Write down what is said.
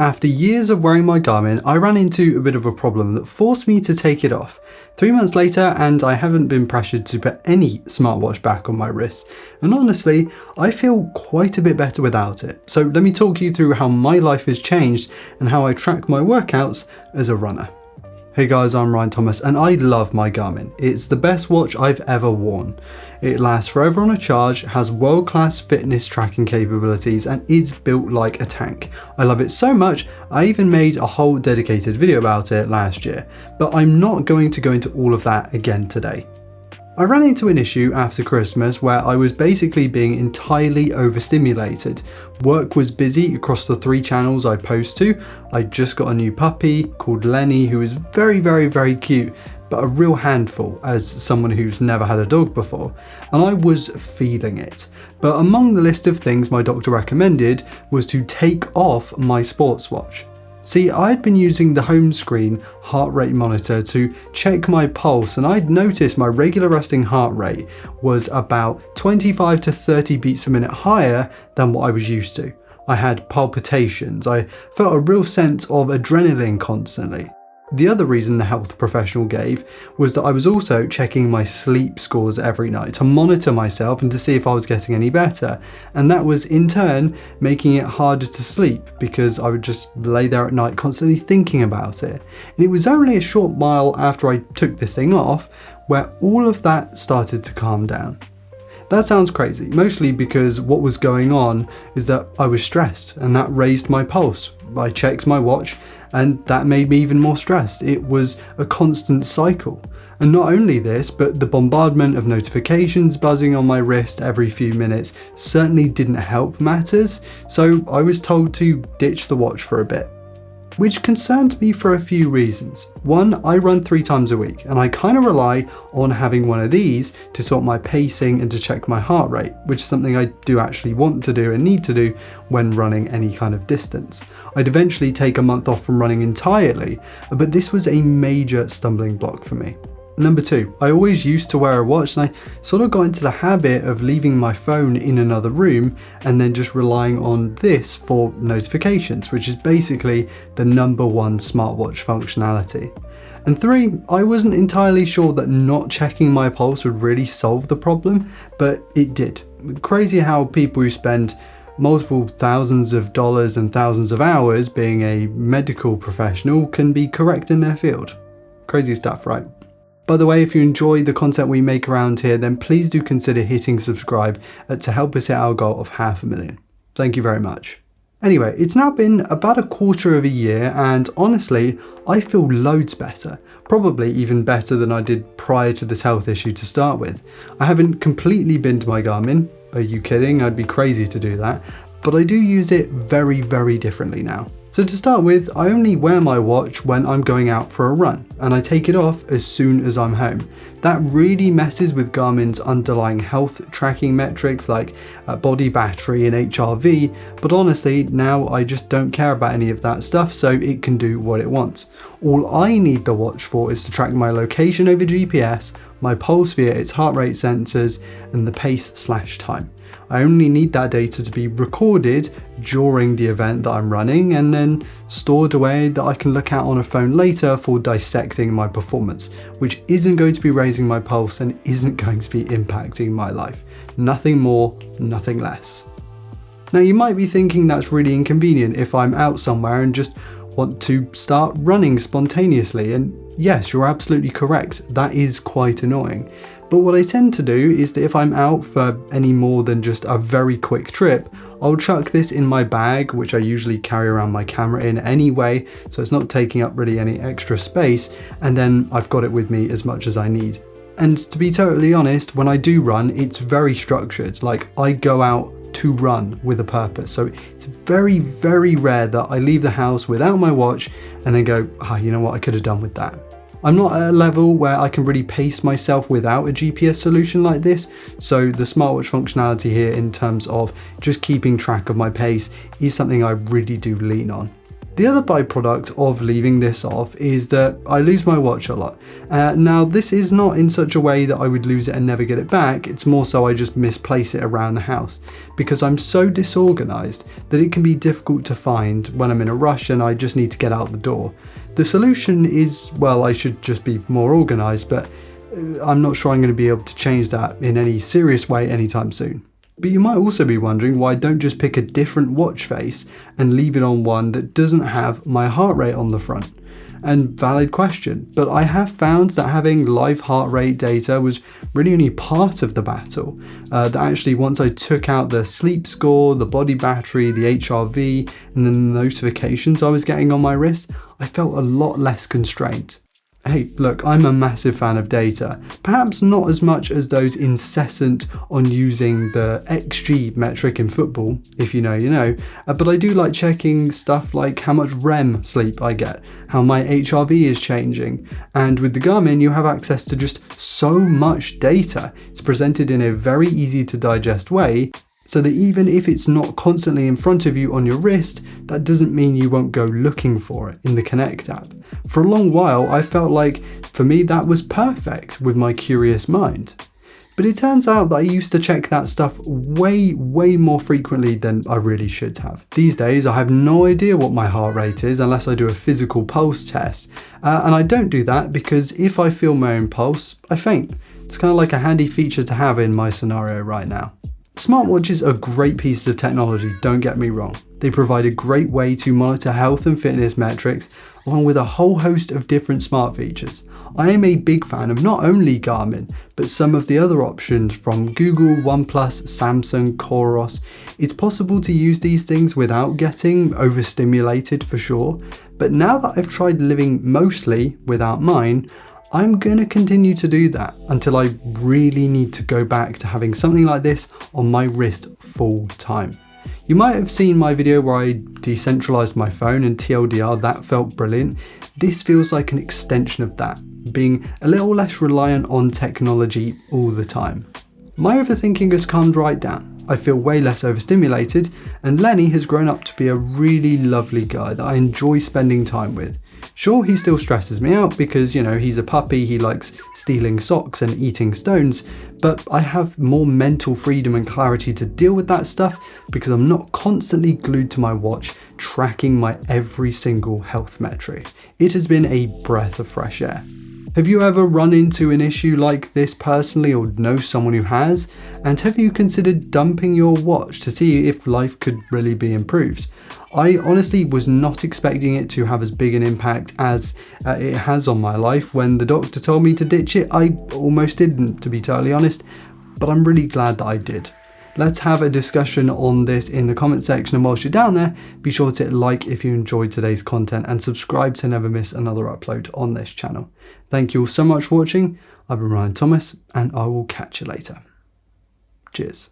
After years of wearing my Garmin, I ran into a bit of a problem that forced me to take it off. 3 months later, and I haven't been pressured to put any smartwatch back on my wrist. And honestly, I feel quite a bit better without it. So let me talk you through how my life has changed and how I track my workouts as a runner. Hey guys, I'm Ryan Thomas and I love my Garmin. It's the best watch I've ever worn. It lasts forever on a charge, has world-class fitness tracking capabilities and is built like a tank. I love it so much, I even made a whole dedicated video about it last year, but I'm not going to go into all of that again today. I ran into an issue after Christmas where I was basically being entirely overstimulated. Work was busy across the 3 channels I post to. I just got a new puppy called Lenny who is very cute, but a real handful as someone who's never had a dog before, and I was feeling it. But among the list of things my doctor recommended was to take off my sports watch. See, I'd been using the home screen heart rate monitor to check my pulse, and I'd noticed my regular resting heart rate was about 25 to 30 beats per minute higher than what I was used to. I had palpitations, I felt a real sense of adrenaline constantly. The other reason the health professional gave was that I was also checking my sleep scores every night to monitor myself and to see if I was getting any better, and that was in turn making it harder to sleep because I would just lay there at night constantly thinking about it. And it was only a short while after I took this thing off where all of that started to calm down. That sounds crazy, mostly because what was going on is that I was stressed and that raised my pulse. I checked my watch and that made me even more stressed. It was a constant cycle. And not only this, but the bombardment of notifications buzzing on my wrist every few minutes certainly didn't help matters, so I was told to ditch the watch for a bit. Which concerned me for a few reasons. One, I run 3 times a week and I kind of rely on having one of these to sort my pacing and to check my heart rate, which is something I do actually want to do and need to do when running any kind of distance. I'd eventually take a month off from running entirely, but this was a major stumbling block for me. Number 2, I always used to wear a watch and I sort of got into the habit of leaving my phone in another room and then just relying on this for notifications, which is basically the number 1 smartwatch functionality. And 3, I wasn't entirely sure that not checking my pulse would really solve the problem, but it did. Crazy how people who spend multiple thousands of dollars and thousands of hours being a medical professional can be correct in their field. Crazy stuff, right? By the way, if you enjoy the content we make around here, then please do consider hitting subscribe to help us hit our goal of 500,000. Thank you very much. Anyway, it's now been about a quarter of a year and honestly, I feel loads better. Probably even better than I did prior to this health issue to start with. I haven't completely binned my Garmin. Are you kidding? I'd be crazy to do that. But I do use it very differently now. So to start with, I only wear my watch when I'm going out for a run, and I take it off as soon as I'm home. That really messes with Garmin's underlying health tracking metrics like body battery and HRV, but honestly, now I just don't care about any of that stuff, so it can do what it wants. All I need the watch for is to track my location over GPS, my pulse via its heart rate sensors, and the pace/time. I only need that data to be recorded during the event that I'm running and then stored away that I can look at on a phone later for dissecting my performance, which isn't going to be raising my pulse and isn't going to be impacting my life. Nothing more, nothing less. Now you might be thinking that's really inconvenient if I'm out somewhere and just want to start running spontaneously, and yes, you're absolutely correct, that is quite annoying. But what I tend to do is that if I'm out for any more than just a very quick trip, I'll chuck this in my bag, which I usually carry around my camera in anyway, so it's not taking up really any extra space, and then I've got it with me as much as I need. And to be totally honest, when I do run, it's very structured, like I go out to run with a purpose. So it's very rare that I leave the house without my watch and then go, you know what, I could have done with that. I'm not at a level where I can really pace myself without a GPS solution like this, so the smartwatch functionality here in terms of just keeping track of my pace is something I really do lean on. The other byproduct of leaving this off is that I lose my watch a lot. Now this is not in such a way that I would lose it and never get it back, it's more so I just misplace it around the house because I'm so disorganized that it can be difficult to find when I'm in a rush and I just need to get out the door. The solution is, well, I should just be more organized, but I'm not sure I'm going to be able to change that in any serious way anytime soon. But you might also be wondering why I don't just pick a different watch face and leave it on one that doesn't have my heart rate on the front. And valid question, but I have found that having live heart rate data was really only part of the battle. That actually once I took out the sleep score, the body battery, the HRV, and then the notifications I was getting on my wrist, I felt a lot less constrained. Hey, look, I'm a massive fan of data, perhaps not as much as those incessant on using the XG metric in football, if you know, you know, but I do like checking stuff like how much REM sleep I get, how my HRV is changing, and with the Garmin you have access to just so much data. It's presented in a very easy to digest way, so that even if it's not constantly in front of you on your wrist, that doesn't mean you won't go looking for it in the Connect app. For a long while, I felt like, for me, that was perfect with my curious mind. But it turns out that I used to check that stuff way more frequently than I really should have. These days, I have no idea what my heart rate is unless I do a physical pulse test. And I don't do that because if I feel my own pulse, I faint. It's kind of like a handy feature to have in my scenario right now. Smartwatches are great pieces of technology, don't get me wrong. They provide a great way to monitor health and fitness metrics, along with a whole host of different smart features. I am a big fan of not only Garmin, but some of the other options from Google, OnePlus, Samsung, Coros. It's possible to use these things without getting overstimulated for sure, but now that I've tried living mostly without mine, I'm going to continue to do that until I really need to go back to having something like this on my wrist full time. You might have seen my video where I decentralized my phone, and TLDR, that felt brilliant. This feels like an extension of that, being a little less reliant on technology all the time. My overthinking has calmed right down. I feel way less overstimulated, and Lenny has grown up to be a really lovely guy that I enjoy spending time with. Sure, he still stresses me out because, you know, he's a puppy, he likes stealing socks and eating stones, but I have more mental freedom and clarity to deal with that stuff because I'm not constantly glued to my watch tracking my every single health metric. It has been a breath of fresh air. Have you ever run into an issue like this personally or know someone who has? And have you considered dumping your watch to see if life could really be improved? I honestly was not expecting it to have as big an impact as it has on my life. When the doctor told me to ditch it, I almost didn't, to be totally honest, but I'm really glad that I did. Let's have a discussion on this in the comment section, and whilst you're down there, be sure to hit like if you enjoyed today's content and subscribe to never miss another upload on this channel. Thank you all so much for watching. I've been Ryan Thomas, and I will catch you later. Cheers.